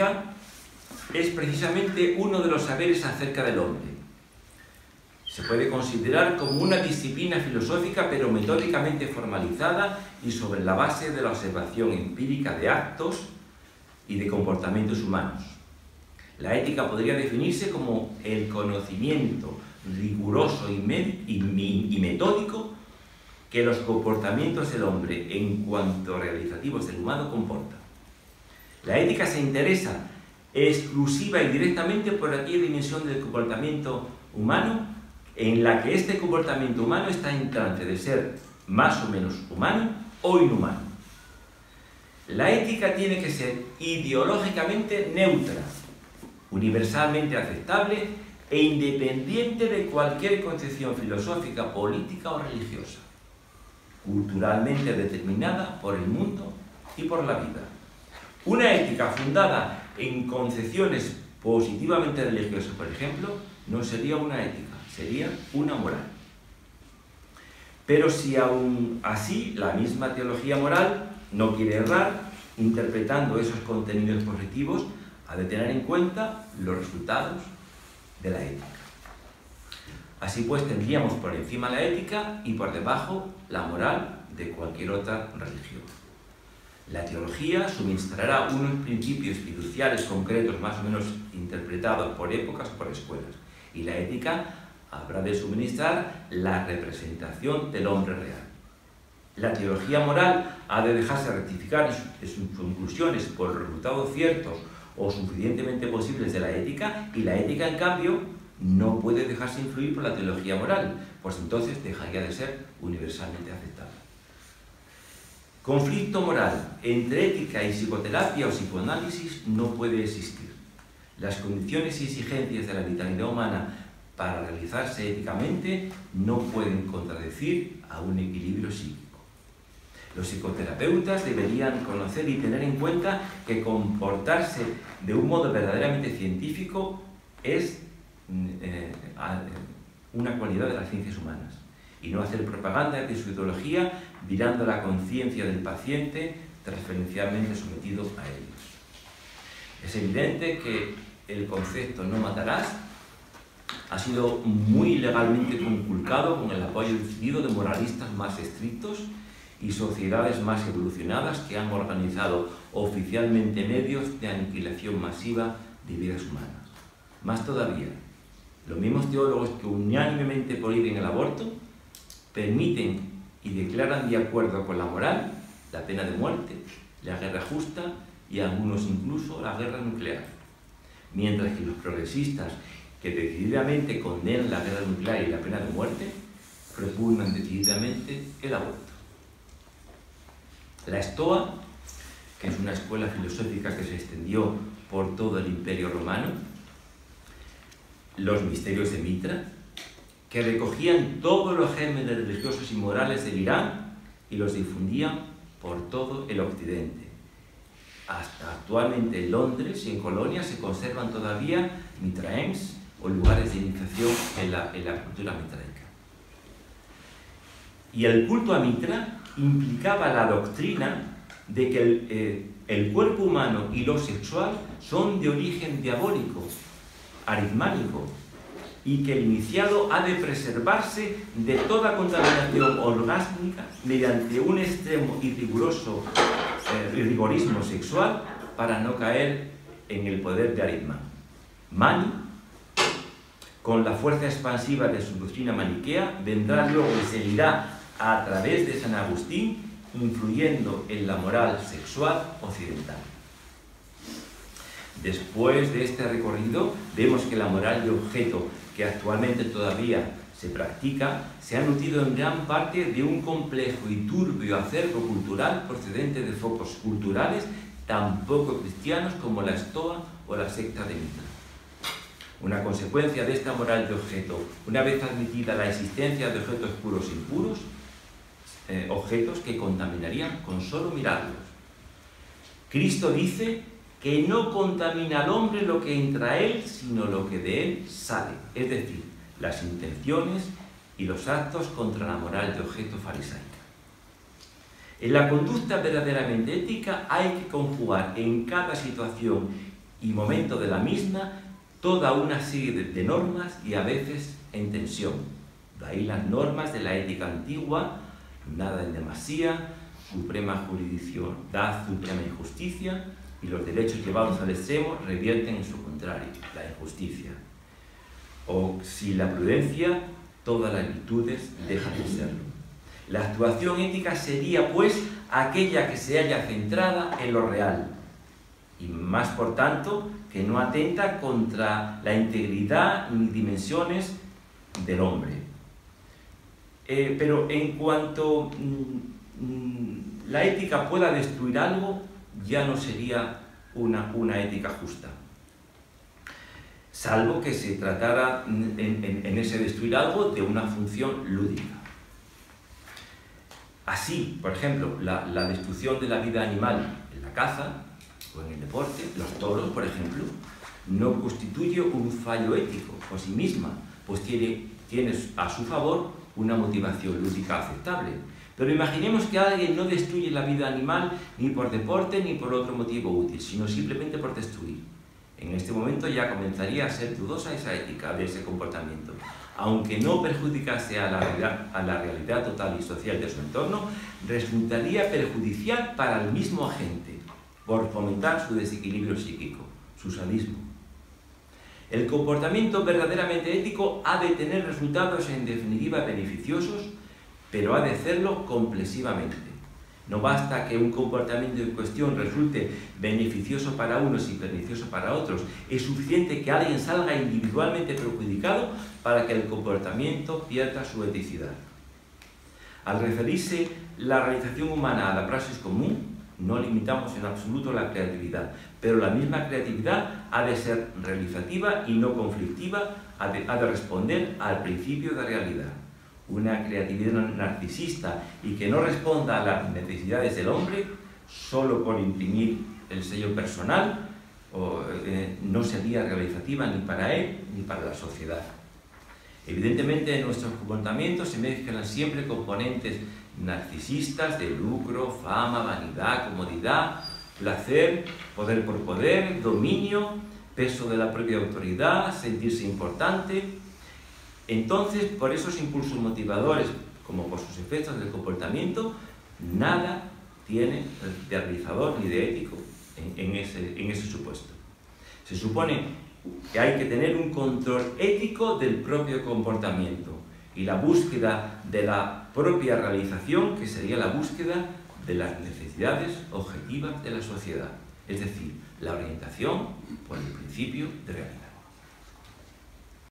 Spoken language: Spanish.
ética es precisamente uno de los saberes acerca del hombre. Se puede considerar como una disciplina filosófica, pero metódicamente formalizada y sobre la base de la observación empírica de actos y de comportamientos humanos. La ética podría definirse como el conocimiento riguroso y metódico que los comportamientos del hombre en cuanto realizativos del humano comportan. La ética se interesa exclusiva y directamente por aquella dimensión del comportamiento humano en la que este comportamiento humano está en trance de ser más o menos humano o inhumano. La ética tiene que ser ideológicamente neutra, universalmente aceptable e independiente de cualquier concepción filosófica, política o religiosa, culturalmente determinada por el mundo y por la vida. Una ética fundada en concepciones positivamente religiosas, por ejemplo, no sería una ética, sería una moral. Pero si aún así la misma teología moral no quiere errar, interpretando esos contenidos positivos, ha de tener en cuenta los resultados de la ética. Así pues, tendríamos por encima la ética y por debajo la moral de cualquier otra religión. La teología suministrará unos principios fiduciarios concretos más o menos interpretados por épocas o por escuelas, y la ética habrá de suministrar la representación del hombre real. La teología moral ha de dejarse rectificar en sus conclusiones por resultados ciertos o suficientemente posibles de la ética, y la ética, en cambio, no puede dejarse influir por la teología moral, pues entonces dejaría de ser universalmente aceptada. Conflicto moral entre ética y psicoterapia o psicoanálisis no puede existir. Las condiciones y exigencias de la vitalidad humana para realizarse éticamente no pueden contradecir a un equilibrio psíquico. Los psicoterapeutas deberían conocer y tener en cuenta que comportarse de un modo verdaderamente científico es una cualidad de las ciencias humanas, y no hacer propaganda de su ideología virando la conciencia del paciente transferencialmente sometido a ellos. Es evidente que el concepto "no matarás" ha sido muy legalmente conculcado con el apoyo decidido de moralistas más estrictos y sociedades más evolucionadas que han organizado oficialmente medios de aniquilación masiva de vidas humanas. Más todavía, los mismos teólogos que unánimemente prohíben el aborto permiten y declaran de acuerdo con la moral la pena de muerte, la guerra justa y algunos incluso la guerra nuclear, mientras que los progresistas que decididamente condenan la guerra nuclear y la pena de muerte propugnan decididamente el aborto. La Estoa, que es una escuela filosófica que se extendió por todo el Imperio Romano, los misterios de Mitra, que recogían todos los gérmenes religiosos y morales del Irán y los difundían por todo el Occidente. Hasta actualmente en Londres y en Colonia se conservan todavía mitraems o lugares de iniciación en la cultura mitraica. Y el culto a Mitra implicaba la doctrina de que el cuerpo humano y lo sexual son de origen diabólico, aritmánico, y que el iniciado ha de preservarse de toda contaminación orgásmica mediante un extremo y riguroso rigorismo sexual para no caer en el poder de Aritmán. Mani, con la fuerza expansiva de su doctrina maniquea, vendrá luego y seguirá a través de San Agustín, influyendo en la moral sexual occidental. Después de este recorrido, vemos que la moral de objeto, que actualmente todavía se practica, se ha nutrido en gran parte de un complejo y turbio acervo cultural procedente de focos culturales tan poco cristianos como la Estoa o la secta de Mitra. Una consecuencia de esta moral de objeto, una vez admitida la existencia de objetos puros e impuros, objetos que contaminarían con solo mirarlos. Cristo dice que no contamina al hombre lo que entra a él, sino lo que de él sale, es decir, las intenciones y los actos contra la moral de objeto farisaica. En la conducta verdaderamente ética hay que conjugar en cada situación y momento de la misma toda una serie de normas y a veces en tensión. De ahí las normas de la ética antigua: nada en demasía, suprema jurisdiccionalidad, suprema injusticia, y los derechos llevados al extremo revierten en su contrario, la injusticia. O si la prudencia, todas las virtudes dejan de serlo. La actuación ética sería, pues, aquella que se halla centrada en lo real, y más por tanto que no atenta contra la integridad ni dimensiones del hombre. Pero en cuanto la ética pueda destruir algo, ya no sería una ética justa, salvo que se tratara en ese destruir algo de una función lúdica. Así, por ejemplo, la destrucción de la vida animal en la caza o en el deporte, los toros, por ejemplo, no constituye un fallo ético por sí misma, pues tiene a su favor una motivación lúdica aceptable. Pero imaginemos que alguien no destruye la vida animal ni por deporte ni por otro motivo útil, sino simplemente por destruir. En este momento ya comenzaría a ser dudosa esa ética de ese comportamiento. Aunque no perjudicase a la realidad total y social de su entorno, resultaría perjudicial para el mismo agente, por fomentar su desequilibrio psíquico, su sadismo. El comportamiento verdaderamente ético ha de tener resultados en definitiva beneficiosos, pero ha de hacerlo complexivamente. No basta que un comportamiento en cuestión resulte beneficioso para unos y pernicioso para otros. Es suficiente que alguien salga individualmente perjudicado para que el comportamiento pierda su eticidad. Al referirse la realización humana a la praxis común, no limitamos en absoluto la creatividad, pero la misma creatividad ha de ser realizativa y no conflictiva, ha de responder al principio de realidad. Una creatividad narcisista y que no responda a las necesidades del hombre solo por imprimir el sello personal no sería realizativa ni para él ni para la sociedad. Evidentemente en nuestros comportamientos se mezclan siempre componentes narcisistas de lucro, fama, vanidad, comodidad, placer, poder por poder, dominio, peso de la propia autoridad, sentirse importante. Entonces, por esos impulsos motivadores, como por sus efectos del comportamiento, nada tiene de realizador ni de ético en ese supuesto. Se supone que hay que tener un control ético del propio comportamiento y la búsqueda de la propia realización, que sería la búsqueda de las necesidades objetivas de la sociedad, es decir, la orientación por el principio de realidad.